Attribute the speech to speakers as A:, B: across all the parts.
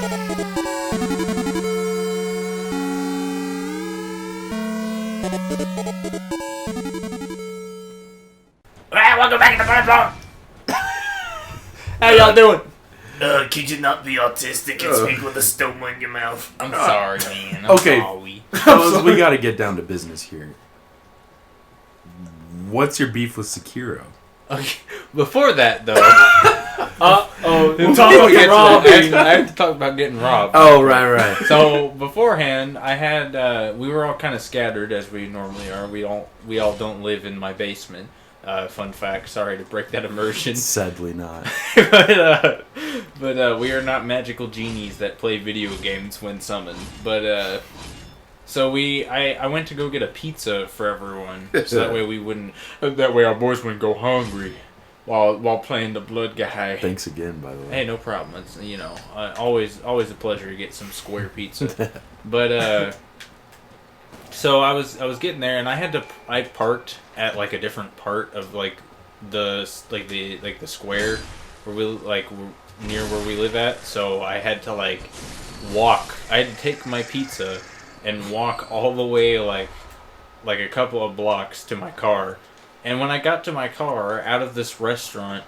A: Alright, welcome back to Bloodborne.
B: How y'all doing?
A: Could you not be autistic and speak with a stoma in your mouth?
B: I'm sorry, man.
C: Okay.
B: Sorry.
C: Fellas, we gotta get down to business here. What's your beef with Sekiro?
B: Okay. Before that, though,
A: We'll talk about getting robbed.
B: I have to talk about getting robbed.
C: Oh, right.
B: So beforehand, I had we were all kind of scattered as we normally are. We all don't live in my basement. Fun fact. Sorry to break that immersion.
C: Sadly not.
B: but we are not magical genies that play video games when summoned. But so I went to go get a pizza for everyone, so that way we wouldn't. That way our boys wouldn't go hungry while playing the blood guy.
C: Thanks again, by the way.
B: Hey, no problem. It's always a pleasure to get some square pizza. But so I was getting there, and I parked at like a different part of like the square where we near where we live at. So I had to walk. I had to take my pizza and walk all the way like a couple of blocks to my car. And when I got to my car out of this restaurant,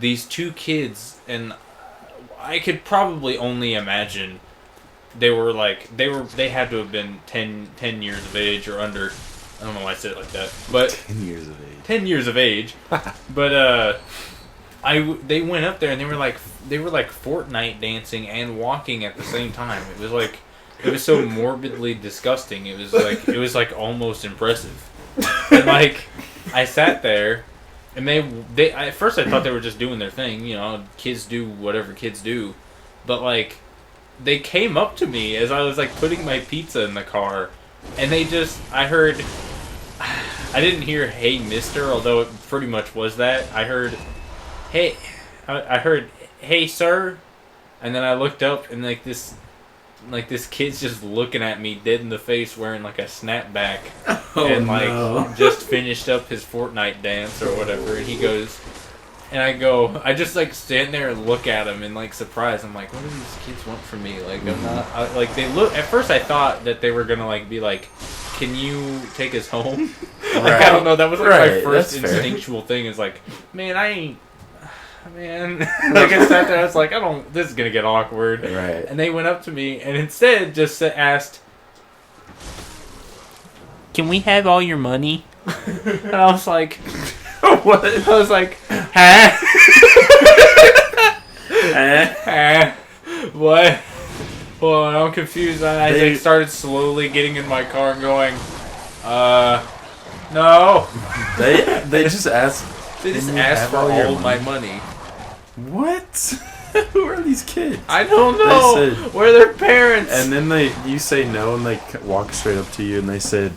B: these two kids, and I could probably only imagine they had to have been 10 years of age or under. I don't know why I said it like that, but
C: 10 years of age.
B: 10 years of age. But they went up there and they were like Fortnite dancing and walking at the same time. It was so morbidly disgusting. It was like almost impressive. And I sat there, and they at first I thought they were just doing their thing. You know, kids do whatever kids do. But they came up to me as I was putting my pizza in the car, and I didn't hear "Hey, Mister," although it pretty much was that. I heard "Hey, sir," and then I looked up, and this kid's just looking at me dead in the face, wearing a snapback, and just finished up his Fortnite dance or whatever. And he goes, and I just stand there and look at him in surprise. I'm like, what do these kids want from me? I'm not they look. At first, I thought that they were gonna be like, can you take us home?
C: Right.
B: I don't know. That was my first
C: That's
B: instinctual thing. Is man, I ain't. Man, I sat there. I was like, this is gonna get awkward.
C: Right.
B: And they went up to me and instead just asked, "Can we have all your money?" And I was like, "What?" I was like, "Huh? What?" Well, I'm confused. And I started slowly getting in my car and going, no.
C: They just asked.
B: They just asked for all my money.
C: What? Who are these kids?
B: I don't know.
C: They said,
B: where are their parents?
C: And then you say no, and they walk straight up to you, and they said,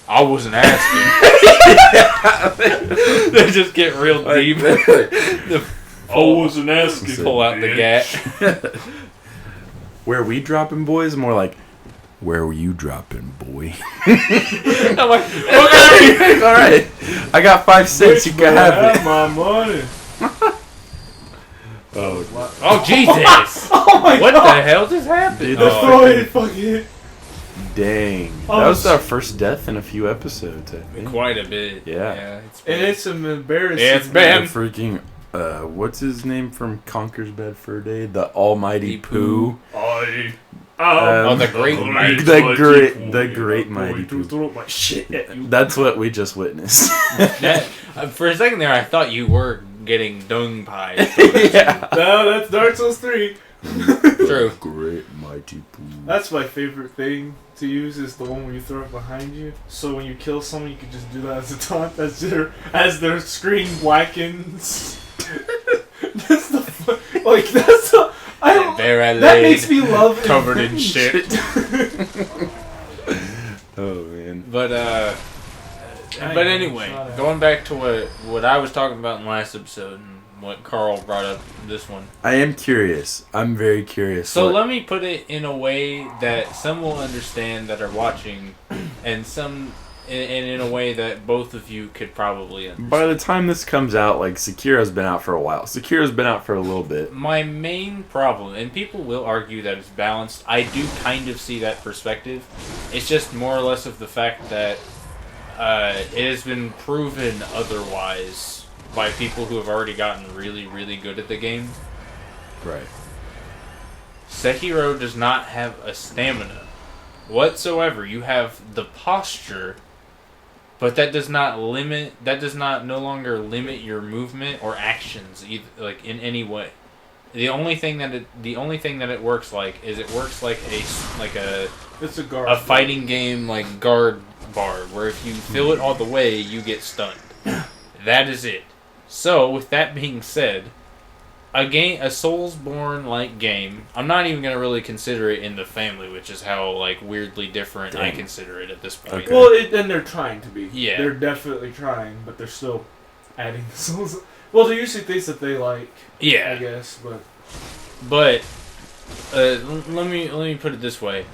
B: I wasn't asking. They just get real deep.
A: I wasn't asking.
B: Pull out the gat.
C: Where we dropping, boys? More like, where were you dropping, boy?
B: I'm like,
C: okay, all right. I got 5 cents. You can have it.
A: My money.
B: Oh Jesus!
A: Oh my
B: What
A: God.
B: the hell just happened?
C: Dude,
A: Fucking.
C: Dang.
A: Oh,
C: That was our first death in a few episodes, I think.
B: Quite a bit.
C: Yeah.
A: It's some embarrassing.
B: Yeah, it's bad.
C: The freaking, what's his name from Conker's Bad Fur Day? The Almighty Pooh.
B: The Great Mighty.
C: The Great Mighty Pooh.
A: Throw my shit at you.
C: That's what we just witnessed.
B: For a second there, I thought you were getting dung pied.
C: Yeah.
A: No, that's Dark Souls 3.
B: True.
C: Great Mighty Pooh.
A: That's my favorite thing to use, is the one where you throw it behind you. So when you kill someone, you can just do that as a taunt as their screen blackens. That's the that makes me love
B: covered in shit.
C: Oh man.
B: But anyway, going back to what I was talking about in the last episode and what Carl brought up this one.
C: I am curious. I'm very curious.
B: So let me put it in a way that some will understand that are watching, and some and in a way that both of you could probably understand.
C: By the time this comes out, like, Sekiro's been out for a while. Sekiro's been out for a little bit.
B: My main problem, and people will argue that it's balanced, I do kind of see that perspective. It's just more or less of the fact that it has been proven otherwise by people who have already gotten really, really good at the game.
C: Right.
B: Sekiro does not have a stamina whatsoever. You have the posture, but that does not no longer limit your movement or actions either, like in any way. The only thing that it works like is it works like a
A: It's a guard.
B: a fighting game like guard bar, where if you fill it all the way, you get stunned. That is it. So, with that being said, a Soulsborne like game, I'm not even gonna really consider it in the family, which is how like weirdly different I consider it at this point.
C: Okay.
A: Well, and they're trying to be.
B: Yeah.
A: They're definitely trying, but they're still adding the souls. Well, they're usually things that they like.
B: Yeah.
A: I guess,
B: But let me put it this way: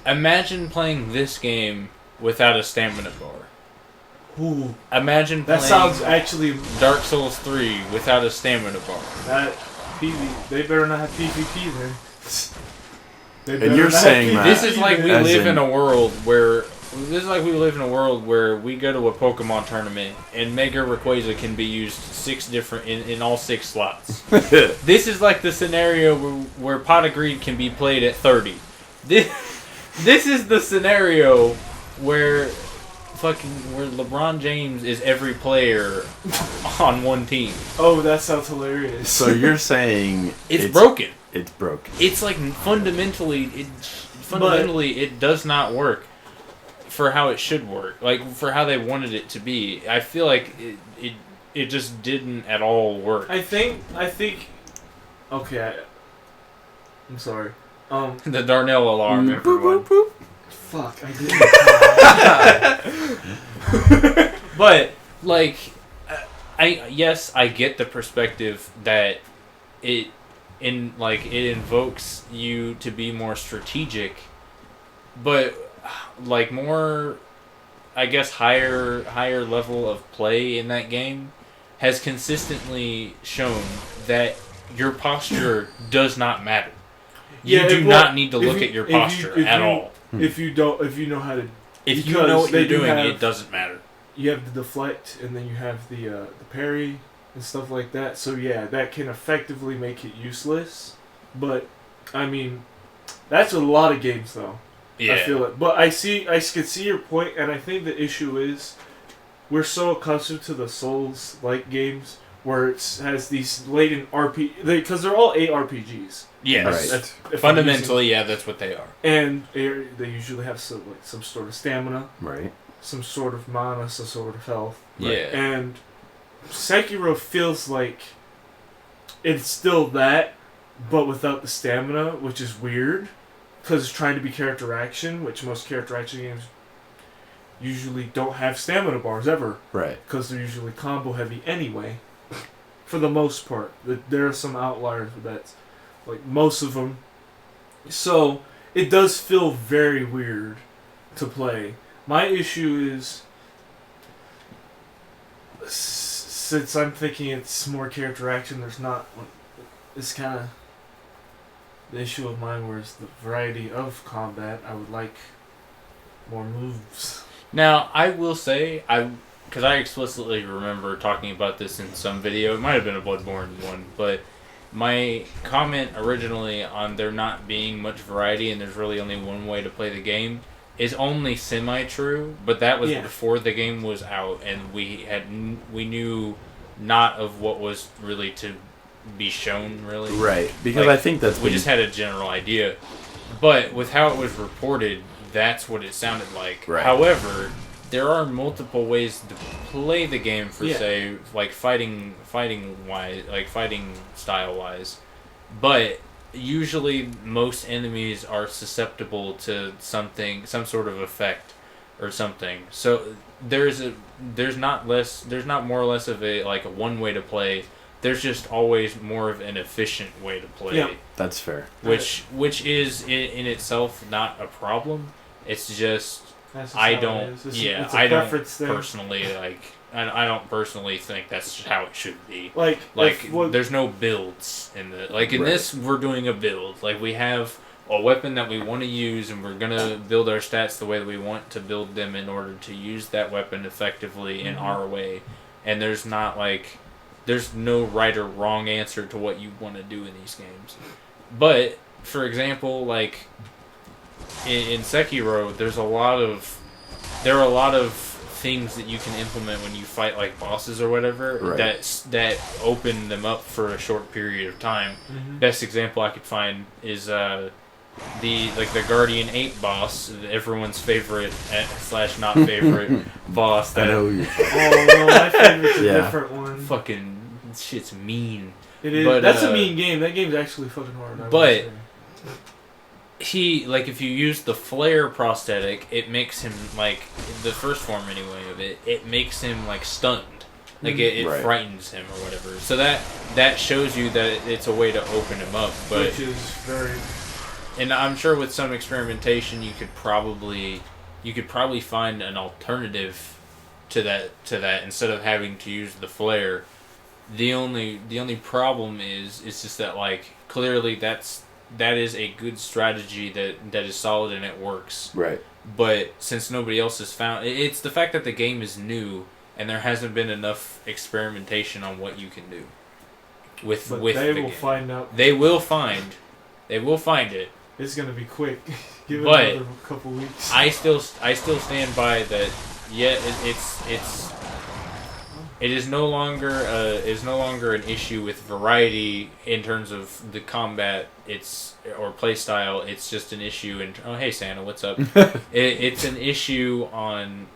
B: imagine playing this game without a stamina bar.
A: Ooh,
B: Imagine
A: that
B: playing
A: sounds actually.
B: Dark Souls 3 without a stamina bar.
A: That they better not have PvP then. They
C: And
A: better
C: you're
A: not have
C: saying
A: PvP
C: that-
B: This is like we
C: As
B: live
C: in-
B: in a world where we go to a Pokemon tournament and Mega Rayquaza can be used in all 6 slots. This is like the scenario where Pot of Greed can be played at 30. This is the scenario where LeBron James is every player on one team.
A: Oh, that sounds hilarious.
C: So you're saying
B: It's broken.
C: It's broken.
B: It's like fundamentally it does not work for how it should work, like for how they wanted it to be. I feel like it just didn't at all work.
A: I think. Okay, I'm sorry.
B: The Darnell alarm,
C: Boop,
B: everyone.
C: boop, boop.
A: Fuck, I didn't.
B: But like, I get the perspective that it invokes you to be more strategic, but like more, I guess higher level of play in that game has consistently shown that your posture does not matter. You do not need to look at your posture at all.
A: If you know how to,
B: If you
A: because
B: know what
A: they
B: you're
A: do
B: doing,
A: have-
B: it doesn't matter.
A: you have the deflect, and then you have the parry and stuff like that. So yeah, that can effectively make it useless. But I mean, that's with a lot of games though.
B: Yeah.
A: I feel it. But I can see your point, and I think the issue is we're so accustomed to the Souls-like games where it has these latent because they're all ARPGs.
B: Yes.
C: Right.
A: That's, if I'm
B: Fundamentally, yeah, that's what they are.
A: using- and they usually have some sort of stamina,
C: Right.
A: some sort of mana, some sort of health.
B: Yeah.
A: And Sekiro feels like it's still that, but without the stamina, which is weird, because it's trying to be character action, which most character action games usually don't have stamina bars ever,
C: Right.
A: because they're usually combo heavy anyway. For the most part, there are some outliers, but that's like most of them. So it does feel very weird to play. My issue is, since I'm thinking it's more character action, there's not. It's kind of the issue of mine, where it's the variety of combat. I would like more moves.
B: Now, I will say, because I explicitly remember talking about this in some video. It might have been a Bloodborne one, but my comment originally on there not being much variety and there's really only one way to play the game is only semi-true, but that was before the game was out and we knew not of what was really to be shown, really.
C: Right. Because
B: Like,
C: I think that's
B: we just had a general idea. But with how it was reported, that's what it sounded like.
C: Right.
B: However, there are multiple ways to play the game for say like fighting style wise. But usually most enemies are susceptible to some sort of effect or something. So there's not more or less of a one way to play. There's just always more of an efficient way to play.
A: Yeah.
C: That's fair.
B: Which is in itself not a problem. It's just
A: That's just
B: I
A: how
B: don't.
A: it is. It's a
B: I don't
A: preference thing.
B: personally like. I don't personally think that's just how it should be.
A: Like
B: there's no builds in the in
C: Right.
B: this. We're doing a build. Like we have a weapon that we want to use, and we're gonna build our stats the way that we want to build them in order to use that weapon effectively in our way. And there's no right or wrong answer to what you want to do in these games. But for example, like in Sekiro, there are a lot of things that you can implement when you fight like bosses or whatever
C: Right.
B: that open them up for a short period of time. Best example I could find is the Guardian 8 boss, everyone's favorite / not favorite boss.
C: I
B: That
C: know you.
A: Oh no, my favorite's a
C: Yeah.
A: different one.
B: fucking shit's mean.
A: It is.
B: But,
A: That's a mean game. That game's actually fucking hard. I would
B: But-
A: say.
B: If you use the flare prosthetic, it makes him the first form anyway of it. It makes him stunned, it
C: Right.
B: frightens him or whatever. So that shows you that it's a way to open him up. But
A: which is very.
B: and I'm sure with some experimentation, you could probably find an alternative to that instead of having to use the flare. The only problem is just that clearly that is a good strategy that is solid and it works.
C: Right.
B: But since nobody else has found it's the fact that the game is new and there hasn't been enough experimentation on what you can do with
A: But
B: with
A: they
B: the
A: will
B: game.
A: find out.
B: They will find it.
A: It's gonna be quick. Give it
B: But
A: another couple weeks.
B: I still stand by that. Yeah, it is no longer an issue with variety in terms of the combat. Or play style. It's just an issue in. Oh, hey Santa, what's up? It's an issue on.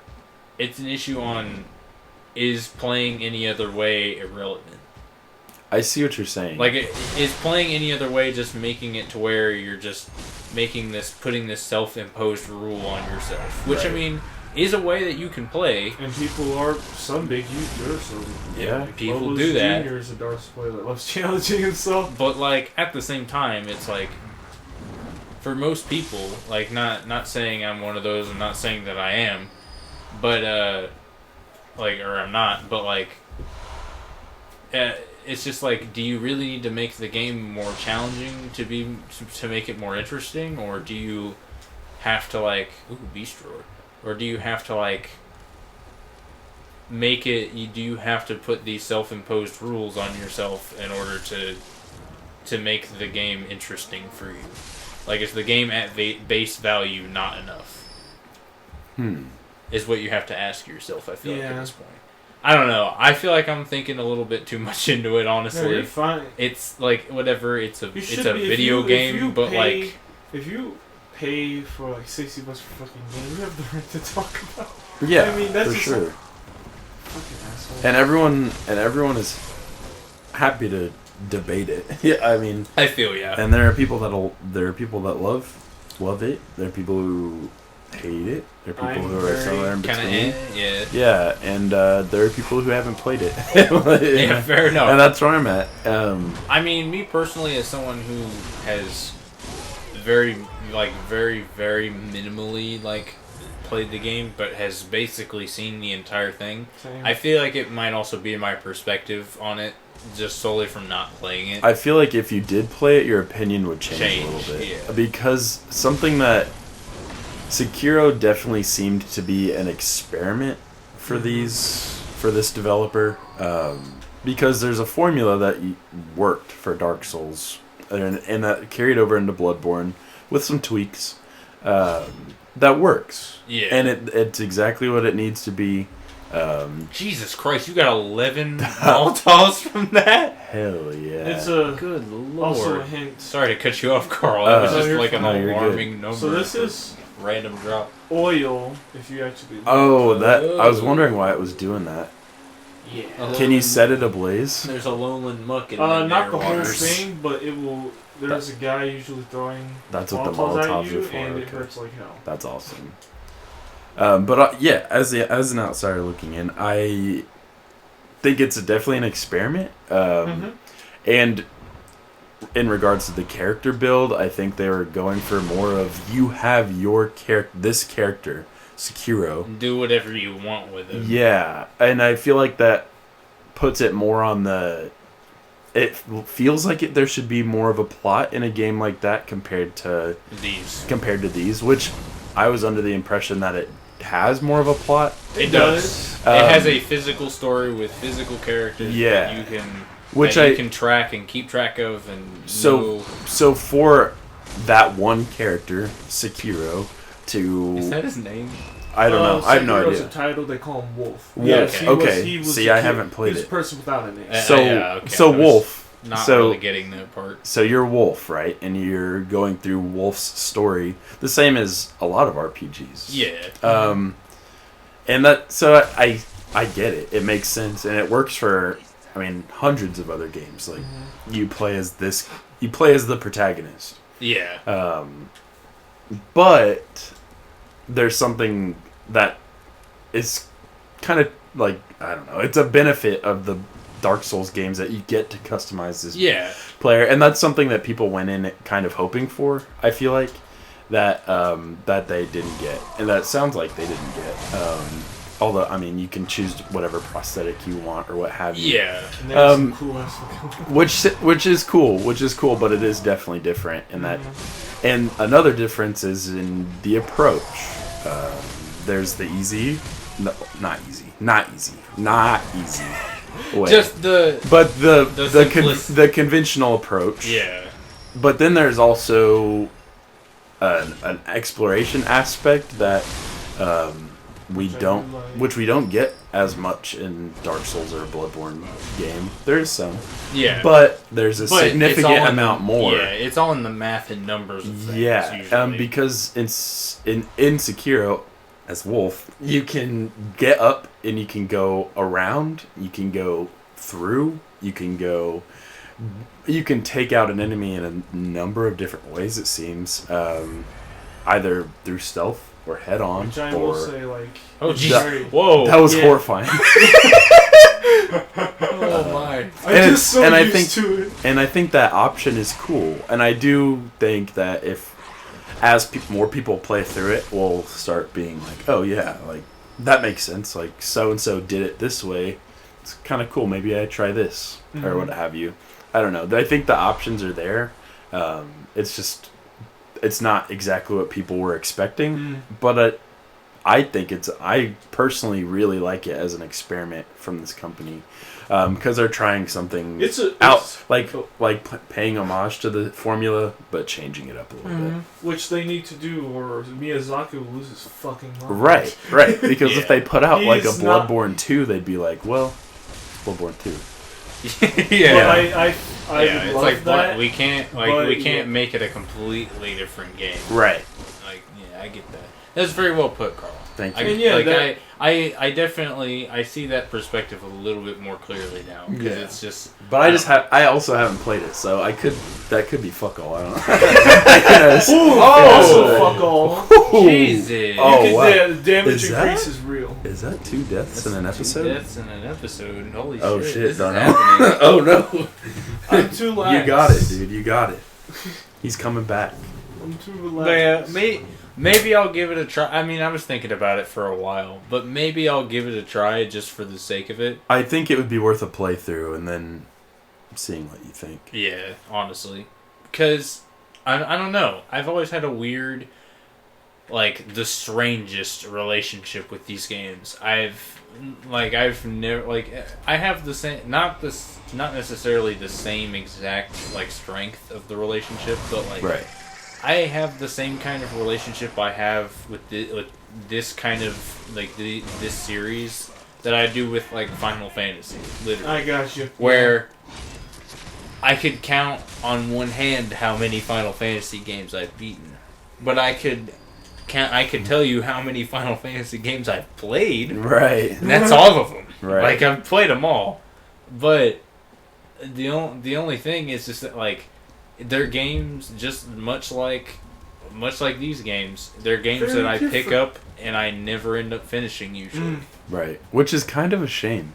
B: Is playing any other way irrelevant?
C: I see what you're saying.
B: Is playing any other way just making it to where you're just putting this self-imposed rule on yourself, which
C: Right.
B: I mean is a way that you can play.
A: And people are some big YouTubers. So
C: Yeah.
B: People
A: Lotus
B: do that.
A: Jr. is a dark spoiler that loves challenging himself.
B: But at the same time, it's for most people, not saying I'm one of those, and not saying that I am, but or I'm not, but it's just do you really need to make the game more challenging to make it more interesting, or do you have to Beast Roar, or do you have to make it? Do you have to put these self-imposed rules on yourself in order to make the game interesting for you? Is the game at base value not enough? Is what you have to ask yourself. I feel at this point. I don't know. I feel like I'm thinking a little bit too much into it. Honestly,
A: No, you're fine.
B: it's whatever. It's a
A: You
B: it's
A: should
B: a
A: be-
B: video
A: if
B: game,
A: you
B: but
A: pay, if you pay for $60 for fucking game, you have the right to talk about.
C: yeah,
A: I mean, that's
C: for
A: just
C: sure.
A: Fucking asshole.
C: And everyone is happy to debate it. Yeah, I mean,
B: I feel yeah.
C: and there are people that love it. There are people who hate it. There are people
A: I'm
C: who are somewhere in
B: Kind
C: between.
B: of yeah.
C: Yeah, and there are people who haven't played it.
B: Yeah, fair enough.
C: And that's where I'm at.
B: I mean, me personally, as someone who has very minimally played the game, but has basically seen the entire thing,
A: Same.
B: I feel like it might also be my perspective on it, just solely from not playing it.
C: I feel like if you did play it, your opinion would change a little bit.
B: yeah.
C: Because something that Sekiro definitely seemed to be an experiment for this developer, because there's a formula that worked for Dark Souls, and that carried over into Bloodborne with some tweaks. That works.
B: Yeah.
C: And it's exactly what it needs to be.
B: Jesus Christ, you got 11 Molotovs from that?
C: Hell yeah.
A: It's a
B: Good
A: also a
B: lord.
A: hint.
B: Sorry to cut you off, Carl. That was
C: No,
B: just
A: you're
B: an
C: fine. No, you're good.
B: alarming number.
A: So this
B: for
A: is
B: random drop.
A: oil. If you actually.
C: Oh, that I was wondering why it was doing that.
A: Yeah.
C: Can you set it ablaze?
B: There's a lowland muck in
A: Not the whole
B: waters.
A: thing, but it will. There's a guy usually throwing
C: That's what the
A: Molotovs at
C: Molotovs
A: you,
C: are for.
A: and it
C: Okay.
A: hurts like hell.
C: That's awesome. But yeah, as an outsider looking in, I think it's definitely an experiment. And in regards to the character build, I think they were going for more of you have this character Sekiro.
B: Do whatever you want with it.
C: Yeah, and I feel like that puts it more on the... It feels like there should be more of a plot in a game like that compared to these, which I was under the impression that it has more of a plot.
B: It does. It has a physical story with physical characters that you can track and keep track of, and
C: so for that one character, Sekiro,
B: is that his name?
C: I don't know. I have no idea.
A: A title they call him Wolf.
C: Yes, he was See, I haven't played it.
A: He's a person without a name.
C: So Wolf.
B: Not really getting that part.
C: So you're Wolf, right? And you're going through Wolf's story, the same as a lot of RPGs.
B: Yeah.
C: And that, so I get it. It makes sense, and it works for, hundreds of other games. Like you play as the protagonist.
B: Yeah.
C: But there's something that is kind of like, I don't know, it's a benefit of the Dark Souls games that you get to customize this player, and that's something that people went in kind of hoping for. I feel like that they didn't get, and that sounds like they didn't get. Although you can choose whatever prosthetic you want or what have you.
B: Yeah.
C: Which is cool, but it is definitely different in that. And another difference is in the approach. There's the easy, not easy way.
B: Just
C: the conventional approach.
B: Yeah.
C: But then there's also an exploration aspect that which we don't get as much in Dark Souls or a Bloodborne game. There's some.
B: Yeah.
C: But there's a significant amount more.
B: Yeah, it's all in the math and numbers of things.
C: Yeah. Because in Sekiro, as Wolf, you can get up and you can go around, you can go through, you can take out an enemy in a number of different ways, it seems. Either through stealth or head on.
A: Which I will say, like...
B: Oh, jeez. Whoa.
C: That was horrifying.
B: Oh, my.
A: I'm just so used to it.
C: And I think that option is cool. And I do think that as more people play through it, we'll start being like, oh, yeah, like, that makes sense. Like, so-and-so did it this way. It's kind of cool. Maybe I try this. Or what have you. I don't know. I think the options are there. It's just... It's not exactly what people were expecting, but I personally really like it as an experiment from this company, because they're trying something like paying homage to the formula, but changing it up a little bit.
A: Which they need to do, or Miyazaki will lose his fucking mind.
C: Right. Because if they put out like a Bloodborne 2, they'd be like, well, it's Bloodborne 2.
A: Yeah. I would
B: it's
A: love
B: like
A: that.
B: We can't make it a completely different game.
C: Right.
B: Like, yeah, I get that. That's very well put, Carl.
C: Thank you.
B: I definitely see that perspective a little bit more clearly now, because it's just.
C: But I also haven't played it, so that could be fuck all. I don't know.
A: Fuck all.
B: Jesus.
C: Oh, wow.
A: The damage increase is real.
C: Is that 2 deaths in an episode?
B: 2 deaths in an episode. Holy shit.
C: Oh shit,
B: this
C: Darnell.
B: is happening.
C: Oh no.
A: I'm too lax.
C: You got it, dude. You got it. He's coming back.
A: I'm too relaxed.
B: Maybe I'll give it a try. I was thinking about it for a while, but maybe I'll give it a try just for the sake of it.
C: I think it would be worth a playthrough and then seeing what you think.
B: Yeah, honestly. Because, I don't know. I've always had a weird, like, the strangest relationship with these games. I've never, like, I have the same, not necessarily the same exact, like, strength of the relationship, but, like...
C: Right.
B: I have the same kind of relationship I have with this kind of, like, this series that I do with, like, Final Fantasy, literally.
A: I got you.
B: Where I could count on one hand how many Final Fantasy games I've beaten. But I could tell you how many Final Fantasy games I've played.
C: Right.
B: And that's all of them.
C: Right.
B: Like, I've played them all. But the only thing is just that, like, they're games just much like these games. They're games that I pick up and I never end up finishing usually.
C: Right, which is kind of a shame.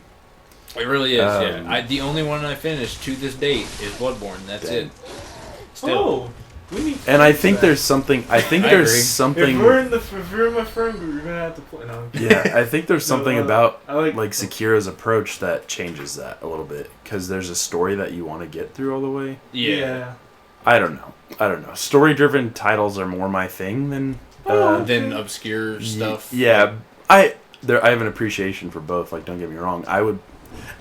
B: It really is. The only one I finished to this date is Bloodborne. That's it. Still.
A: Oh, we need
C: And I think there's something. I think
B: I
C: there's
B: agree.
C: something.
A: If you're in my friend group, you're gonna have to play. No,
C: Yeah, I think there's something about
A: I like
C: Sekiro's approach that changes that a little bit because there's a story that you want to get through all the way.
B: Yeah.
C: I don't know. Story-driven titles are more my thing than
B: Then obscure stuff.
C: Yeah, I have an appreciation for both. Like, don't get me wrong. I would,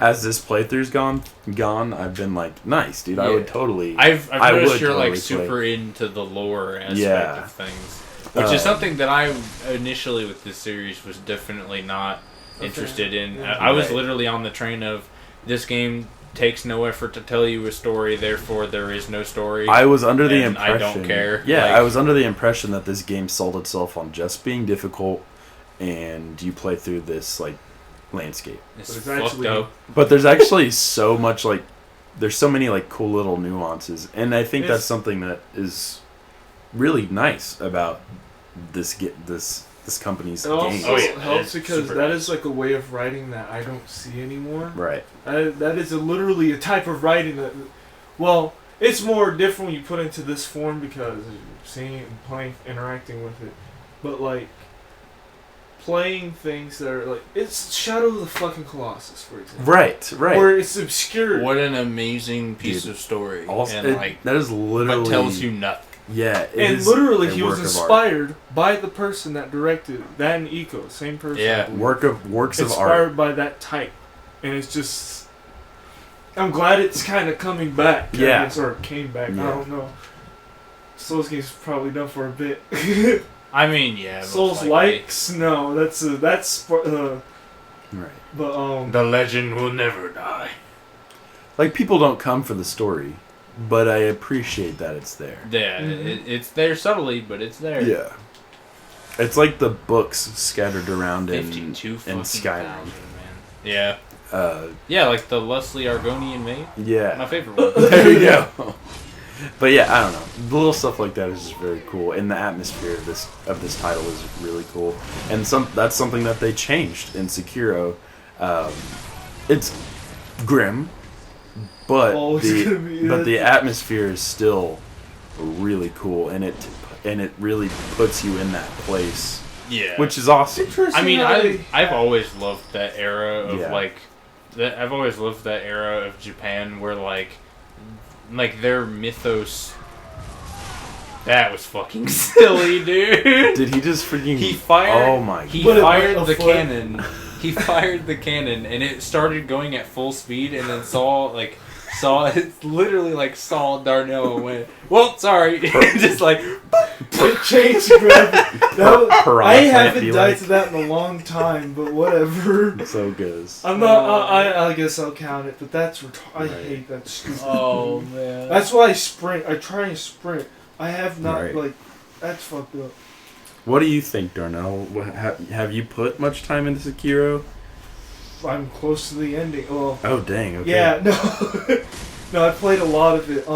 C: as this playthrough's gone, I've been like, nice, dude. I would totally.
B: I've
C: I
B: noticed
C: would
B: you're
C: totally
B: like super
C: play.
B: into the lore aspect
C: Yeah.
B: of things, which is something that I initially with this series was definitely not interested in.
A: Yeah.
B: I was
C: Right.
B: literally on the train of this game takes no effort to tell you a story, therefore there is no story.
C: I was under the
B: and
C: impression.
B: I don't care.
C: Yeah,
B: Like-
C: I was under the impression that this game sold itself on just being difficult, and you play through this like landscape.
B: It's
A: But it's
B: fucked
A: actually-
B: up.
C: But there's actually so much like, there's so many like cool little nuances, and I think
A: It's-
C: that's something that is really nice about this company's
A: It also
C: games.
B: Oh, yeah,
A: helps
B: it's
A: because
B: super
A: that
B: nice.
A: is like a way of writing that I don't see anymore.
C: Right.
A: That is literally a type of writing that, well, it's more different when you put into this form because you're seeing it and playing, interacting with it. But like playing things that are like, it's Shadow of the fucking Colossus, for example.
C: Right.
A: Where it's obscure.
B: What an amazing piece
C: Dude,
B: of story,
C: Also,
B: and like,
C: that is literally
B: but tells you nothing.
C: Yeah, it
A: And
C: is
A: literally,
C: a
A: he was
C: work of art.
A: inspired by the person that directed that and Eco, same person.
B: Yeah.
A: I believe.
C: Works of
A: Inspired
C: art.
A: by that type, and it's just. I'm glad it's kind of coming back.
C: Yeah.
A: Or came back.
C: Yeah.
A: I don't know. Souls game's probably done for a bit.
B: I mean, yeah. most
A: Souls
B: likely.
A: likes no. That's
C: Right.
A: but
B: The legend will never die.
C: Like, people don't come for the story, but I appreciate that it's there.
B: Yeah, it's there subtly, but it's there.
C: Yeah. It's like the books scattered around in
B: 52 fucking
C: Skyrim.
B: thousand, man. Yeah. Yeah, like the Leslie Argonian maid. My
C: Yeah.
B: favorite one.
C: There you go. But yeah, I don't know. The little stuff like that is just very cool, and the atmosphere of this title is really cool. And that's something that they changed in Sekiro. It's grim, but
A: Always gonna be,
C: the atmosphere is still really cool, and it really puts you in that place,
B: Yeah.
C: which is awesome.
A: interesting.
B: I mean,
A: how they-
B: I've always loved that era of
C: Yeah.
B: I've always loved that era of Japan where like their mythos. That was fucking silly, dude.
C: Did he just freaking?
B: He fired.
C: Oh my!
B: He
A: But it
B: fired
A: went
B: the
A: afoot.
B: cannon. He fired the cannon, and it started going at full speed, and then saw it literally like saw Darnell and went, well, sorry, just like
A: It changed gravity.
C: Piranha
A: I
C: plant
A: haven't
C: be
A: died
C: like-
A: to that in a long time, but whatever.
C: So good.
A: I'm not. I guess I'll count it, but that's I
C: Right.
A: hate that stupid.
B: oh man.
A: That's why I sprint. I try and sprint. I have not
C: Right.
A: like. That's fucked up.
C: What do you think, Darnell? Have you put much time into Sekiro?
A: I'm close to the ending. Well,
C: Oh dang! Okay.
A: yeah, no, no. I played a lot of it.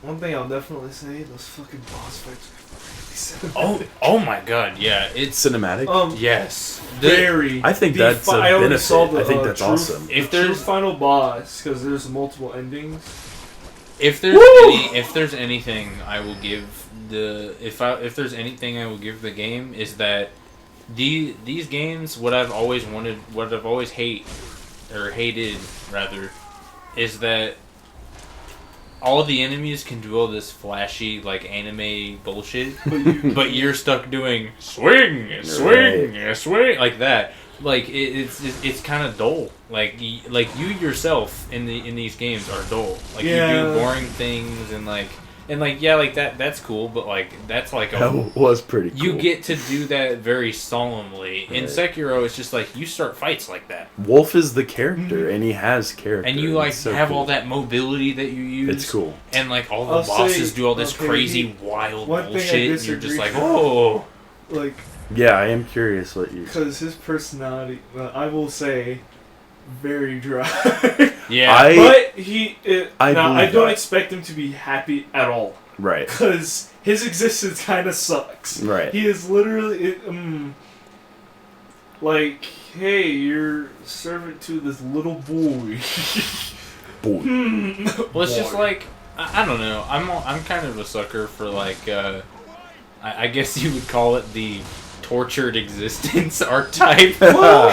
A: One thing I'll definitely say: those fucking boss fights are
B: Oh my god, yeah, it's
C: Cinematic.
B: yes.
A: very.
C: I think
A: the
C: that's a
A: I already
C: benefit.
A: saw the,
C: I think that's
A: true-
C: awesome.
B: If
A: the true
B: there's-
A: final boss, because there's multiple endings.
B: If there's
A: Woo!
B: if there's anything I will give if there's anything I will give the game is that these games what I've always hated rather is that all the enemies can do all this flashy like anime bullshit, but you're stuck doing swing like that. Like it's kind of dull. Like you yourself in these games are dull. Like
A: Yeah.
B: you do boring things and yeah, like that's cool. But like that's like
C: That was pretty cool.
B: you get to do that very solemnly. In
C: Right.
B: Sekiro, it's just like you start fights like that,
C: Wolf is the character, and he has character.
B: and you like
C: It's so
B: have
C: cool.
B: all that mobility that you use.
C: It's cool.
B: And like all the
A: I'll
B: bosses
A: say,
B: do all this
A: okay,
B: crazy wild
A: one thing I
B: bullshit, and you're just
A: disagree
B: like,
A: with.
B: oh.
A: Like,
C: Yeah, I am curious what you.
A: because his personality, I will say, very dry.
B: Yeah.
A: But
C: I
A: now, I
C: believe
A: don't
C: that.
A: expect him to be happy at all.
C: Right.
A: Because his existence kind of sucks.
C: Right.
A: He is literally, like, hey, you're servant to this little boy.
C: Boy.
B: Well, it's just
A: Boy.
B: like I don't know. I'm kind of a sucker for like I guess you would call it the tortured existence archetype.
A: Well,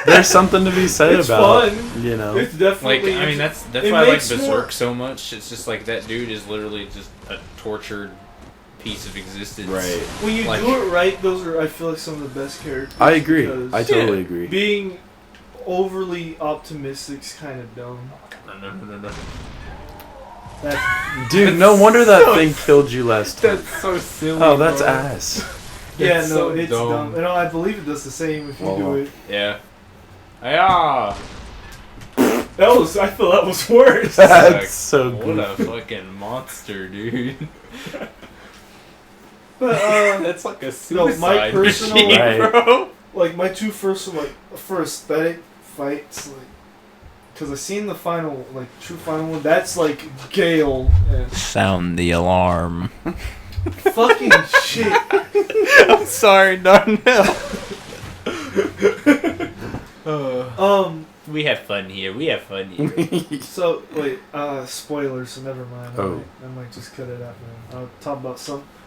C: There's something to be said
A: it's
C: about
A: fun.
C: you know.
A: It's definitely.
B: Like I mean that's
A: it
B: why I like
A: makes
B: Berserk
A: more-
B: so much. It's just like that dude is literally just a tortured piece of existence.
C: Right.
A: When you
B: like-
A: do it right, those are I feel like some of the best characters.
C: I agree.
A: because
C: I totally agree.
A: Being overly optimistic is kind of dumb.
B: No.
A: That,
C: Dude, no wonder that
B: so-
C: thing killed you last time.
B: That's so silly.
C: Oh, that's
B: bro.
C: ass.
A: yeah,
B: That's
A: no,
B: so
A: it's
B: dumb.
A: dumb. And I believe it does the same if you
C: Well,
A: do it.
B: Yeah. Yeah.
A: I feel that was worse.
C: That's
B: Like,
C: so
B: what
C: good.
B: a fucking monster, dude.
A: But
B: That's like a
A: No,
B: suicide
A: my personal-
B: machine,
C: Right.
B: bro.
A: like my two first for aesthetic fights, like because I seen the final true final one. That's like Gale and
B: Sound the alarm.
A: fucking shit.
B: I'm sorry, Darnell. We have fun here.
A: So wait, spoilers. So never mind.
C: Oh.
A: I might just cut it out, man.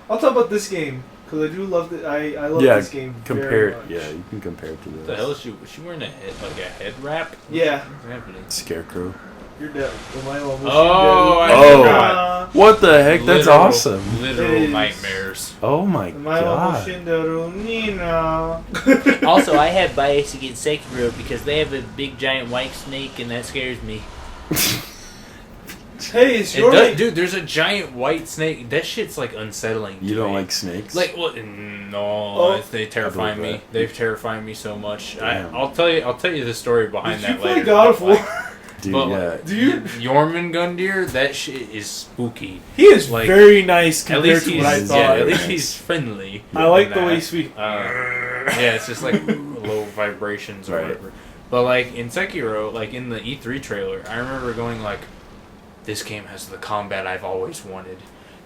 A: I'll talk about this game because I do love it. I love
C: Yeah,
A: this game.
C: Compare
A: very
C: it.
A: much.
C: Yeah, you can compare it to
B: What the hell
C: this.
B: is she? Was she wearing a head wrap?
A: Yeah,
B: What's happening?
C: Scarecrow.
A: you're dead.
B: Oh, I
C: Oh.
B: forgot.
C: What the heck? That's
B: Literal-
C: awesome.
B: Literal
A: It is.
B: nightmares.
C: Oh my god.
D: Also, I have bias against Sekiro because they have a big giant white snake and that scares me.
A: Hey, it's
B: It
A: your
B: does, dude. There's a giant white snake. That shit's like unsettling.
C: You
B: to
C: don't
B: me.
C: like snakes?
B: Like what? No,
A: Oh.
B: they terrify
C: I believe
B: me.
C: that.
B: They terrify me so much.
C: Damn.
B: I'll tell you the story behind
A: Did you
B: that
A: play
B: later.
A: God of
B: but,
A: War?
B: like,
C: Dude,
B: but,
C: yeah.
A: Do you?
B: Jormungandr, that shit is spooky.
A: He is
B: Like,
A: very nice
B: At
A: compared
B: least
A: to
B: he's
A: what I thought.
B: yeah, at
C: very
B: least
C: nice.
B: he's friendly.
A: I like
B: in
A: the way
B: that.
A: he speaks.
B: Yeah, it's just like low vibrations or
C: Right.
B: whatever. But like in Sekiro, like in the E3 trailer, I remember going like, "This game has the combat I've always wanted.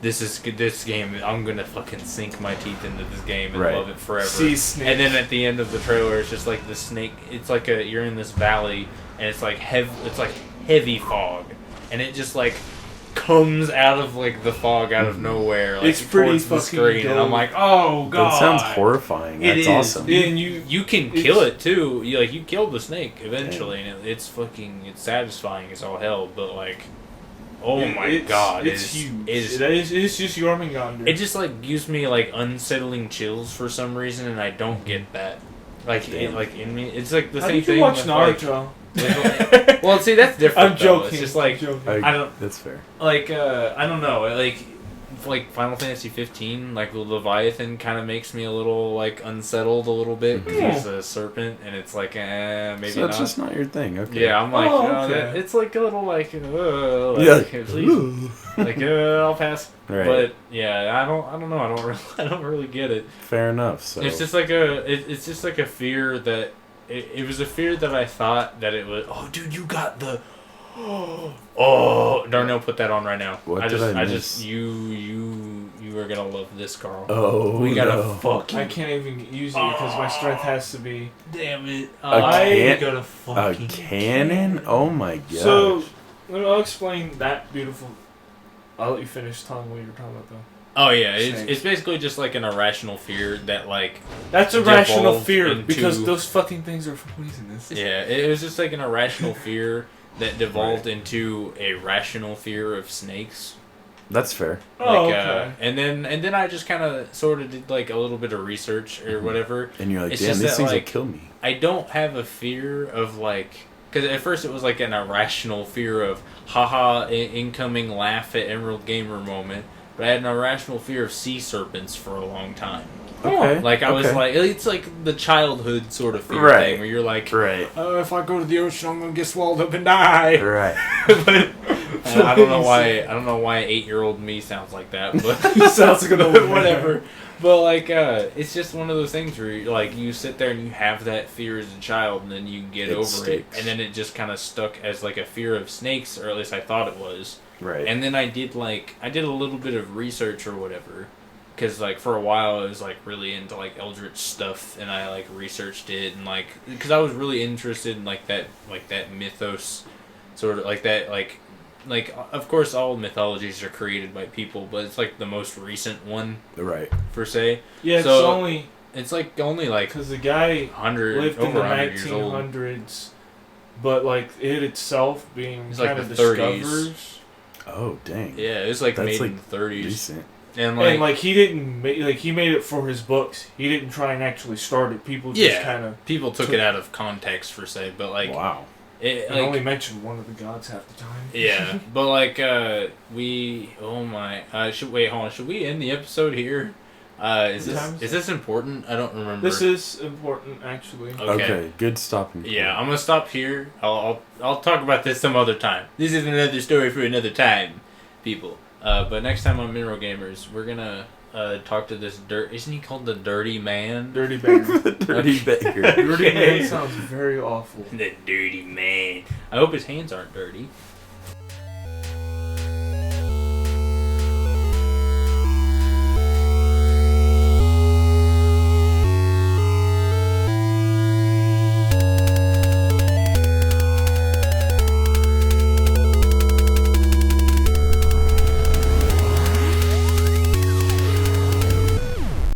B: This game. I'm gonna fucking sink my teeth into this game and
C: Right.
B: love it forever."
A: Sea snake.
B: And then at the end of the trailer, it's just like the snake. It's like you're in this valley, and it's like heavy fog, and it just like comes out of like the fog out of nowhere, like
A: It's pretty
B: towards the
A: fucking
B: screen, and I'm
A: dope.
B: like, oh god,
C: That sounds horrifying.
B: It
C: That's
B: is.
C: awesome.
A: And you
B: You can
A: It's-
B: kill it too. You kill the snake eventually, and it's satisfying as all hell. But like, oh my god,
A: it's huge.
B: It's
A: It's just Jormungandr.
B: it just like gives me like unsettling chills for some reason, and I don't get that. Like,
C: Damn.
B: in me, it's like the
A: How
B: same
A: did you
B: thing.
A: watch
B: with, like-
A: Naruto?
B: well, see, that's different.
A: I'm
B: though.
A: joking.
B: It's just like
A: I'm joking.
B: I don't-
C: That's fair.
B: like I don't know, like Final Fantasy 15, like the Leviathan kind of makes me a little like unsettled a little bit because
A: Mhm.
B: he's a serpent, and it's like maybe
C: So
B: not.
C: that's just not your thing. Okay.
B: Yeah, I'm like,
A: Oh,
B: no,
A: okay.
B: it's like a little like,
C: Yeah.
B: please, like I'll pass.
C: Right.
B: But yeah, I don't know. I don't really get it.
C: Fair enough. So
B: It's just like it's just like a fear that it was a fear that I thought that it was. Oh, dude, you got the. Oh, Darnell, put that on right now.
C: What
B: I
C: did
B: just,
C: I
B: just
C: miss?
B: you are gonna love this, Carl.
C: Oh,
B: we gotta
C: no.
B: fucking.
A: I can't even use it because my strength has to be.
B: Damn it!
C: can-
B: gotta
C: A
B: fucking
C: cannon? Oh my god.
A: So I'll explain that beautiful. I'll let you finish telling what you're talking about though.
B: Oh yeah,
A: Snakes.
B: it's basically just like an irrational fear that like
A: That's a rational
B: Devolved
A: fear
B: into-
A: because those fucking things are poisonous.
B: yeah, it was just like an irrational fear that devolved into a rational fear of snakes.
C: That's fair.
A: Oh,
B: Like,
A: okay.
B: and then I just kind of sort of did like a little bit of research or whatever.
C: And you're like,
B: It's
C: damn,
B: just
C: these
B: that,
C: things
B: like,
C: will kill me.
B: I don't have a fear of like, because at first it was like an irrational fear of haha incoming laugh at Emerald Gamer moment, but I had an irrational fear of sea serpents for a long time.
C: Okay.
B: Like I was
C: okay.
B: like, it's like the childhood sort of fear
C: Right.
B: thing where you're like,
C: Right.
B: if I go to the ocean, I'm gonna get swallowed up and die.
C: Right.
B: But I don't know why. I don't know why 8-year-old me sounds like that. But
A: Sounds like an old man.
B: whatever. But like, it's just one of those things where you sit there and you have that fear as a child, and then you get
C: It
B: over
C: sticks.
B: it, and then it just kind of stuck as like a fear of snakes, or at least I thought it was.
C: Right.
B: And then I did a little bit of research or whatever, because like for a while I was like really into like Eldritch stuff, and I like researched it, and like because I was really interested in like that mythos, sort of like that like like, of course, all mythologies are created by people, but it's like the most recent one
C: Right.
B: per se.
A: Yeah, it's
B: So-
A: only
B: It's like only like
A: because the guy
B: 100
A: lived in
B: over
A: the
B: 100 years old.
A: 1900s, but like it itself being
B: It's like
A: kind of
B: the
A: discovers.
C: Oh, dang.
B: Yeah, it was like
C: That's
B: made
C: like
B: in the 30s,
C: Decent.
B: and
A: And like he didn't he made it for his books. He didn't try and actually start it. People just
B: Yeah.
A: kind of
B: people took it out of context per se, but like
C: Wow.
B: it
A: only
B: like
A: mentioned one of the gods half the time.
B: yeah, but like we oh my should wait hold on, should we end the episode here? Is
A: Sometimes.
B: this important? I don't remember.
A: This is important, actually.
C: Okay. Good stopping point.
B: Yeah, I'm gonna stop here. I'll talk about this some other time. This is another story for another time, people. But next time on Mineral Gamers, we're gonna talk to this isn't he called the Dirty Man?
A: Dirty Banger.
C: Dirty Baker.
A: Dirty
B: Okay.
A: Man sounds very awful.
B: The Dirty Man. I hope his hands aren't dirty.